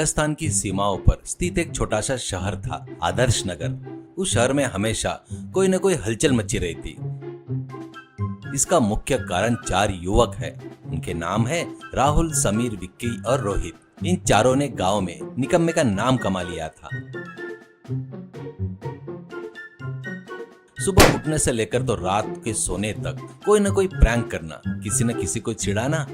राजस्थान की सीमाओं पर स्थित एक छोटा सा शहर था, आदर्श नगर। उस शहर में हमेशा कोई न कोई हलचल मची रहती। इसका मुख्य कारण चार युवक हैं। उनके नाम है राहुल, समीर, विक्की और रोहित। इन चारों ने गांव में निकम्मे का नाम कमा लिया था। सुबह उठने से लेकर तो रात के सोने तक कोई न कोई प्रैंक करना, किसी न किसी को चिढ़ाना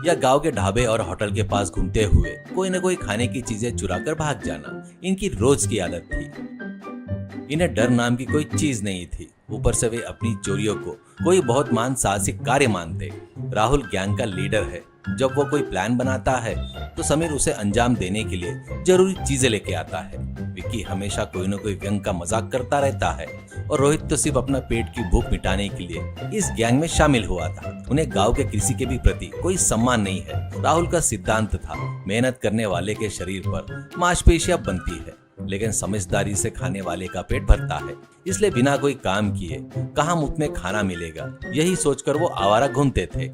या गांव के ढाबे और होटल के पास घूमते हुए कोई न कोई खाने की चीजें चुराकर भाग जाना इनकी रोज की आदत थी। इन्हें डर नाम की कोई चीज नहीं थी। ऊपर से वे अपनी चोरियों को कोई बहुत महान साहसिक कार्य मानते। राहुल गैंग का लीडर है। जब वो कोई प्लान बनाता है तो समीर उसे अंजाम देने के लिए जरूरी चीजें लेके आता है। विक्की हमेशा कोई न कोई व्यंग का मजाक करता रहता है और रोहित तो सिर्फ अपना पेट की भूख मिटाने के लिए इस गैंग में शामिल हुआ था। उन्हें गांव के किसी के भी प्रति कोई सम्मान नहीं है। राहुल का सिद्धांत था, मेहनत करने वाले के शरीर पर मांसपेशियां बनती है, लेकिन समझदारी से खाने वाले का पेट भरता है। इसलिए बिना कोई काम किए कहां मुफ्त में खाना मिलेगा, यही सोचकर वो आवारा घूमते थे।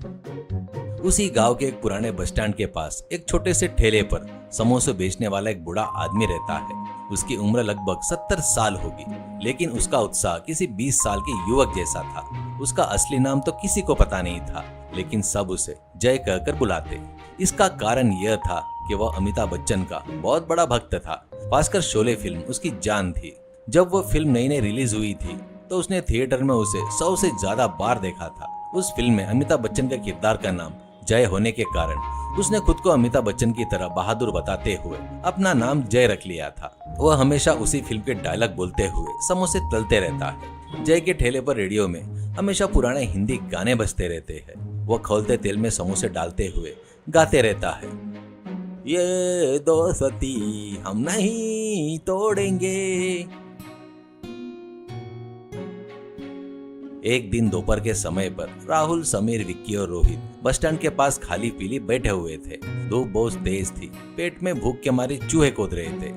उसी गांव के एक पुराने बस स्टैंड के पास एक छोटे से ठेले पर समोसे बेचने वाला एक बूढ़ा आदमी रहता है। उसकी उम्र लगभग 70 साल होगी, लेकिन उसका उत्साह किसी 20 साल के युवक जैसा था। उसका असली नाम तो किसी को पता नहीं था, लेकिन सब उसे जय कहकर बुलाते। इसका कारण यह था कि वह अमिताभ बच्चन का बहुत बड़ा भक्त था। खासकर शोले फिल्म उसकी जान थी। जब वह फिल्म नई नई रिलीज हुई थी तो उसने थिएटर में उसे 100 से ज्यादा बार देखा था। उस फिल्म में अमिताभ बच्चन का किरदार का नाम जय होने के कारण उसने खुद को अमिताभ बच्चन की तरह बहादुर बताते हुए अपना नाम जय रख लिया था। वह हमेशा उसी फिल्म के डायलॉग बोलते हुए समोसे तलते रहता है। जय के ठेले पर रेडियो में हमेशा पुराने हिंदी गाने बजते रहते हैं। वह खौलते तेल में समोसे डालते हुए गाते रहता है, ये दोस्ती हम नहीं तोड़ेंगे। एक दिन दोपहर के समय पर राहुल, समीर, विक्की और रोहित बस स्टैंड के पास खाली पीली बैठे हुए थे। धूप बहुत तेज थी। पेट में भूख के मारे चूहे कूद रहे थे।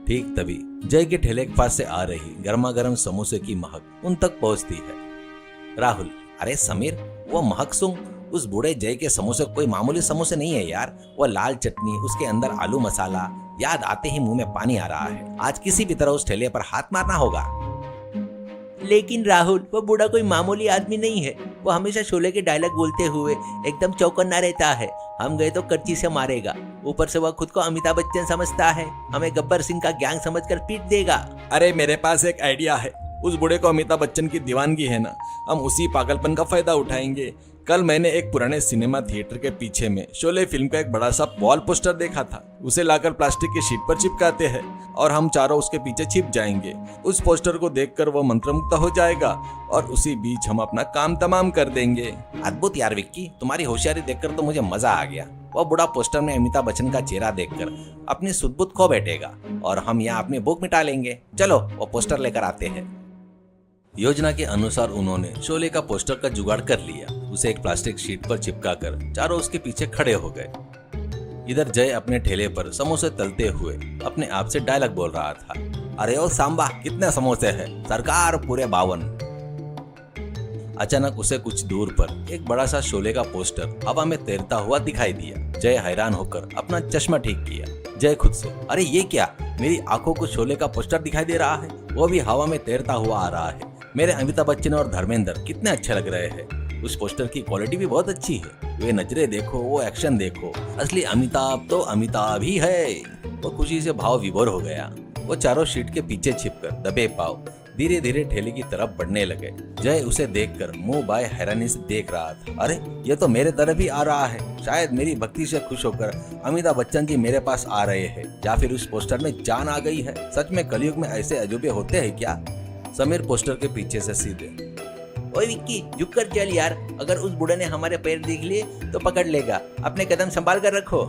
ठीक तभी जय के ठेले के पास से आ रही गर्मा गर्म समोसे की महक उन तक पहुंचती है। राहुल, अरे समीर, वो महक सुन। उस बूढ़े जय के समोसे कोई मामूली समोसे नहीं है यार। वो लाल चटनी, उसके अंदर आलू मसाला, याद आते ही मुंह में पानी आ रहा है। आज किसी भी तरह उस ठेले पर हाथ मारना होगा। लेकिन राहुल, वो बूढ़ा कोई मामूली आदमी नहीं है। वो हमेशा शोले के डायलॉग बोलते हुए एकदम चौकन्ना रहता है। हम गए तो कर्ची से मारेगा। ऊपर से वह खुद को अमिताभ बच्चन समझता है। हमें गब्बर सिंह का गैंग समझकर पीट देगा। अरे मेरे पास एक आइडिया है। उस बूढ़े को अमिताभ बच्चन की दीवानगी है ना, हम उसी पागलपन का फायदा उठाएंगे। कल मैंने एक पुराने सिनेमा थिएटर के पीछे में शोले फिल्म का एक बड़ा सा वॉल पोस्टर देखा था। उसे लाकर प्लास्टिक की शीट पर चिपकाते हैं और हम चारों उसके पीछे छिप जाएंगे। उस पोस्टर को देखकर वो मंत्रमुग्ध हो जाएगा और उसी बीच हम अपना काम तमाम कर देंगे। अद्भुत यार विक्की, तुम्हारी होशियारी देखकर तो मुझे मजा आ गया। वह बूढ़ा पोस्टर में अमिताभ बच्चन का चेहरा देखकर अपनी सुध-बुध खो बैठेगा और हम यहाँ अपनी भूख मिटा लेंगे। चलो वो पोस्टर लेकर आते हैं। योजना के अनुसार उन्होंने शोले का पोस्टर का जुगाड़ कर लिया। उसे एक प्लास्टिक शीट पर चिपकाकर चारों उसके पीछे खड़े हो गए। इधर जय अपने ठेले पर समोसे तलते हुए अपने आप से डायलॉग बोल रहा था, अरे ओ सांबा, कितने समोसे हैं? सरकार, पूरे 52। अचानक उसे कुछ दूर पर एक बड़ा सा शोले का पोस्टर हवा में तैरता हुआ दिखाई दिया। जय हैरान होकर अपना चश्मा ठीक किया। जय खुद से, अरे ये क्या? मेरी आंखों को शोले का पोस्टर दिखाई दे रहा है, वो भी हवा में तैरता हुआ आ रहा है। मेरे अमिताभ बच्चन और धर्मेंद्र कितने अच्छे लग रहे हैं। उस पोस्टर की क्वालिटी भी बहुत अच्छी है। वे नजरे देखो, वो एक्शन देखो, असली अमिताभ तो अमिताभ ही है। वो खुशी से भाव विभोर हो गया। वो चारों शीट के पीछे छिपकर दबे पाव धीरे धीरे ठेले की तरफ बढ़ने लगे। जय उसे देखकर मुंह बाय हैरानी से देख रहा था। अरे ये तो मेरे तरफ ही आ रहा है। शायद मेरी भक्ति से खुश होकर अमिताभ बच्चन जी मेरे पास आ रहे हैं, या फिर उस पोस्टर में जान आ गई है। सच में कलयुग में ऐसे अजूबे होते हैं क्या? समीर पोस्टर के पीछे से सीधे, ओए विक्की, झुक कर चल यार। अगर उस बूढ़े ने हमारे पैर देख लिए तो पकड़ लेगा। अपने कदम संभाल कर रखो।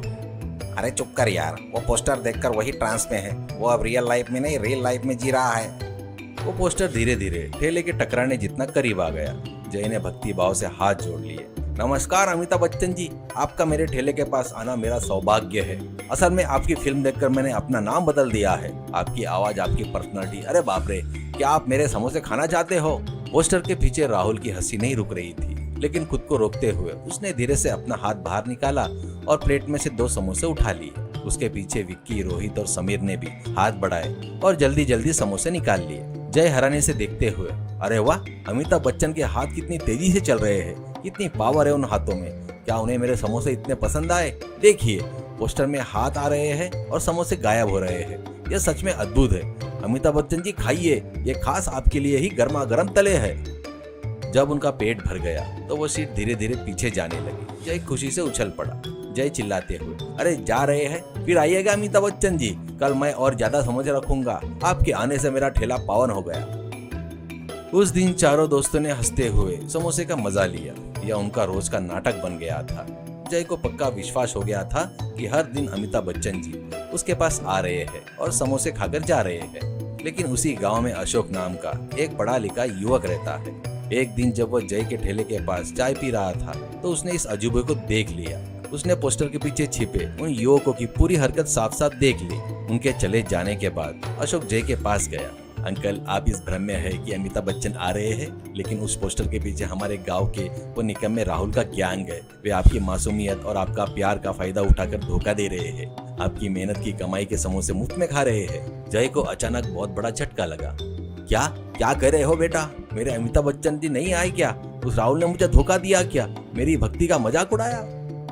अरे चुप कर यार, वो पोस्टर देखकर वही ट्रांस में है। वो अब रियल लाइफ में नहीं, रियल लाइफ में जी रहा है। वो पोस्टर धीरे धीरे ठेले के टकराने जितना करीब आ गया। जय ने भक्ति भाव से हाथ जोड़ लिए। नमस्कार अमिताभ बच्चन जी, आपका मेरे ठेले के पास आना मेरा सौभाग्य है। असल में आपकी फिल्म देखकर मैंने अपना नाम बदल दिया है। आपकी आवाज, आपकी पर्सनालिटी, अरे बाप रे, क्या आप मेरे समोसे खाना चाहते हो? पोस्टर के पीछे राहुल की हंसी नहीं रुक रही थी, लेकिन खुद को रोकते हुए उसने धीरे से अपना हाथ बाहर निकाला और प्लेट में से 2 समोसे उठा लिए। उसके पीछे विक्की, रोहित और समीर ने भी हाथ बढ़ाए और जल्दी जल्दी समोसे निकाल लिए। जय हैरानी से देखते हुए, अरे वाह, अमिताभ बच्चन के हाथ कितनी तेजी से चल रहे हैं, कितनी पावर है उन हाथों में। क्या उन्हें मेरे समोसे इतने पसंद आए? देखिए, पोस्टर में हाथ आ रहे हैं और समोसे गायब हो रहे हैं। यह सच में अद्भुत है। अमिताभ बच्चन जी, खाइए, ये खास आपके लिए ही गर्मा गर्म तले हैं। जब उनका पेट भर गया तो वो सीट धीरे धीरे पीछे जाने लगी। जय खुशी से उछल पड़ा। जय चिल्लाते हुए, अरे जा रहे हैं? फिर आइएगा अमिताभ बच्चन जी, कल मैं और ज्यादा समोसे रखूंगा। आपके आने से मेरा ठेला पावन हो गया। उस दिन चारों दोस्तों ने हंसते हुए समोसे का मजा लिया। यह उनका रोज का नाटक बन गया था। जय को पक्का विश्वास हो गया था कि हर दिन अमिताभ बच्चन जी उसके पास आ रहे हैं और समोसे खाकर जा रहे हैं। लेकिन उसी गांव में अशोक नाम का एक पढ़ा लिखा युवक रहता है। एक दिन जब वह जय के ठेले के पास चाय पी रहा था तो उसने इस अजूबे को देख लिया। उसने पोस्टर के पीछे छिपे उन युवकों की पूरी हरकत साफ साफ देख ली। उनके चले जाने के बाद अशोक जय के पास गया। अंकल, आप इस भ्रम में है कि अमिताभ बच्चन आ रहे हैं, लेकिन उस पोस्टर के पीछे हमारे गांव के वो निकम्मे राहुल का गैंग है। वे आपकी मासूमियत और आपका प्यार का फायदा उठाकर धोखा दे रहे हैं। आपकी मेहनत की कमाई के समोसे मुफ्त में खा रहे हैं। जय को अचानक बहुत बड़ा झटका लगा। क्या क्या कह रहे हो बेटा? मेरे अमिताभ बच्चन जी नहीं आए क्या? उस राहुल ने मुझे धोखा दिया क्या? मेरी भक्ति का मजाक उड़ाया?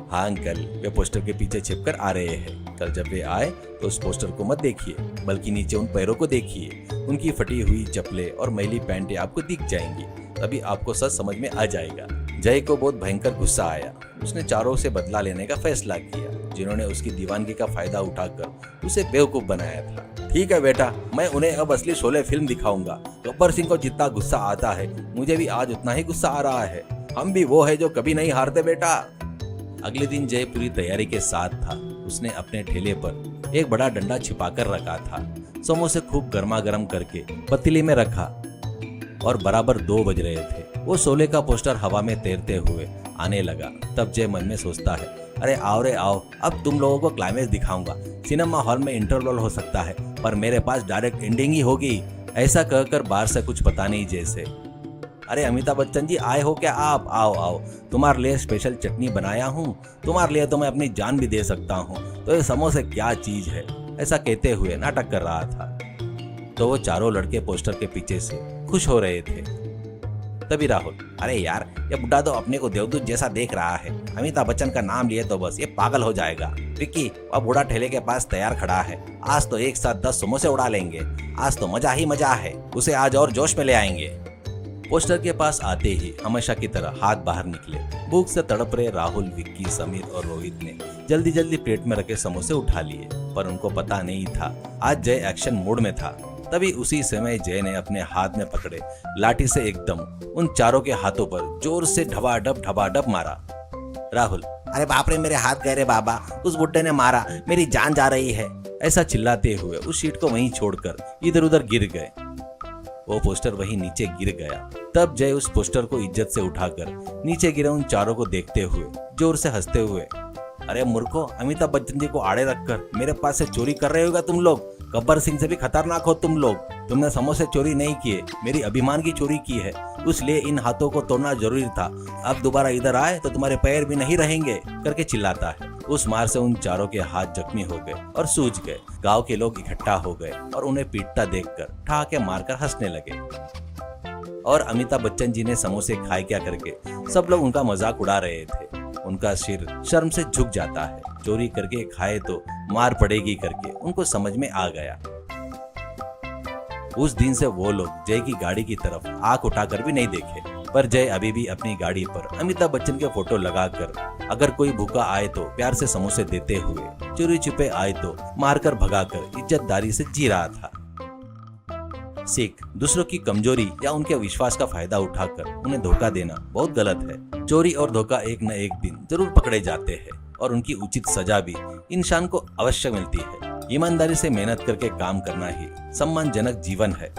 हाँ अंकल, वे पोस्टर के पीछे छिपकर आ रहे हैं। कल जब वे आए तो उस पोस्टर को मत देखिए, बल्कि नीचे उन पैरों को देखिए। उनकी फटी हुई चप्पलें और मैली पैंटें आपको दिख जाएंगी। तभी आपको सच समझ में आ जाएगा। जय को बहुत भयंकर गुस्सा आया। उसने चारों से बदला लेने का फैसला किया, जिन्होंने उसकी दीवानगी का फायदा उठाकर उसे बेवकूफ बनाया था। ठीक है बेटा, मैं उन्हें अब असली शोले फिल्म दिखाऊंगा। गब्बर सिंह को जितना गुस्सा आता है, मुझे भी आज उतना ही गुस्सा आ रहा है। हम भी वो है जो कभी नहीं हारते बेटा। अगले दिन जय पूरी तैयारी के साथ था। उसने अपने ठेले पर एक बड़ा डंडा छिपाकर रखा था। समोसे खूब गर्मा गर्म करके पतीले में रखा और बराबर 2 बज रहे थे। वो शोले का पोस्टर हवा में तैरते हुए आने लगा। तब जय मन में सोचता है, अरे आओ रे आओ, अब तुम लोगों को क्लाइमेक्स दिखाऊंगा। सिनेमा हॉल में इंटरवल हो सकता है, पर मेरे पास डायरेक्ट एंडिंग ही होगी। ऐसा कहकर बाहर से कुछ पता नहीं जैसे, अरे अमिताभ बच्चन जी आए हो क्या आप? आओ आओ, तुम्हारे लिए स्पेशल चटनी बनाया हूँ। तुम्हारे लिए तो मैं अपनी जान भी दे सकता हूँ। तो ये समोसे क्या चीज है? ऐसा कहते हुए नाटक कर रहा था। तो वो चारों लड़के पोस्टर के पीछे से खुश हो रहे थे। तभी राहुल, अरे यार, ये बुढ़ा तो अपने को देवदूत जैसा देख रहा है। अमिताभ बच्चन का नाम लिए तो बस ये पागल हो जाएगा। विक्की, वह बूढ़ा ठेले के पास तैयार खड़ा है। आज तो एक साथ 10 समोसे उड़ा लेंगे। आज तो मजा ही मजा है। उसे आज और जोश में ले आएंगे। पोस्टर के पास आते ही हमेशा की तरह हाथ बाहर निकले। भूख से तड़प रहे राहुल, विक्की, समीर और रोहित ने जल्दी जल्दी प्लेट में रखे समोसे उठा लिए, पर उनको पता नहीं था आज जय एक्शन मोड में था। तभी उसी समय जय ने अपने हाथ में पकड़े लाठी से एकदम उन चारों के हाथों पर जोर से ढबाढब मारा। राहुल, अरे बाप रे, मेरे हाथ गए रे बाबा, उस बुड्ढे ने मारा, मेरी जान जा रही है। ऐसा चिल्लाते हुए उस शीट को वहीं छोड़कर इधर उधर गिर गए। वो पोस्टर वहीं नीचे गिर गया। तब जय उस पोस्टर को इज्जत से उठाकर नीचे गिरे उन चारों को देखते हुए जोर से हंसते हुए, अरे मूर्खों, अमिताभ बच्चन जी को आड़े रखकर मेरे पास से चोरी कर रहे होगा तुम लोग। गब्बर सिंह से भी खतरनाक हो तुम लोग। तुमने समोसे चोरी नहीं किए, मेरी अभिमान की चोरी की है। इसलिए इन हाथों को तोड़ना जरूरी था। अब दोबारा इधर आए तो तुम्हारे पैर भी नहीं रहेंगे, करके चिल्लाता है। उस मार से उन चारों के हाथ जख्मी हो गए और सूज गए। गांव के लोग इकट्ठा हो गए और उन्हें पीटता देखकर ठहाके मारकर हंसने लगे। और अमिताभ बच्चन जी ने समोसे खाए क्या करके सब लोग उनका मजाक उड़ा रहे थे। उनका सिर शर्म से झुक जाता है। चोरी करके खाए तो मार पड़ेगी करके उनको समझ में आ गया। उस दिन से वो लोग जय की गाड़ी की तरफ आंख उठाकर भी नहीं देखे। पर जय अभी भी अपनी गाड़ी पर अमिताभ बच्चन के फोटो लगाकर, अगर कोई भूखा आए तो प्यार से समोसे देते हुए, चोरी छिपे आए तो मारकर भगाकर इज्जतदारी से जी रहा था। सीख, दूसरों की कमजोरी या उनके विश्वास का फायदा उठाकर उन्हें धोखा देना बहुत गलत है। चोरी और धोखा एक न एक दिन जरूर पकड़े जाते हैं और उनकी उचित सजा भी इंसान को अवश्य मिलती है। ईमानदारी से मेहनत करके काम करना ही सम्मानजनक जीवन है।